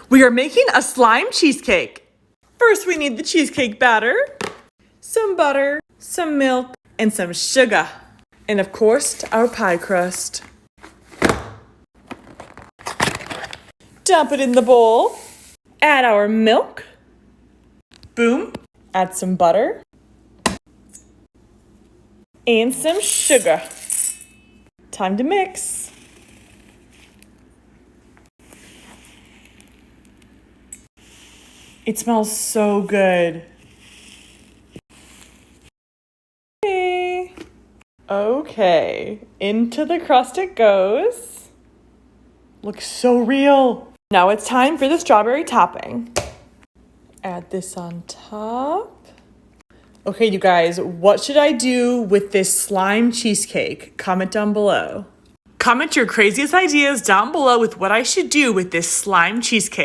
We are making a slime cheesecake. First, we need the cheesecake batter, some butter, some milk, and some sugar. And of course, our pie crust. Dump it in the bowl. Add our milk. Boom. Add some butter. And some sugar. Time to mix. It smells so good. Okay, into the crust it goes. Looks so real. Now it's time for the strawberry topping. Add this on top. Okay, you guys, what should I do with this slime cheesecake? Comment down below. Comment your craziest ideas down below with what I should do with this slime cheesecake.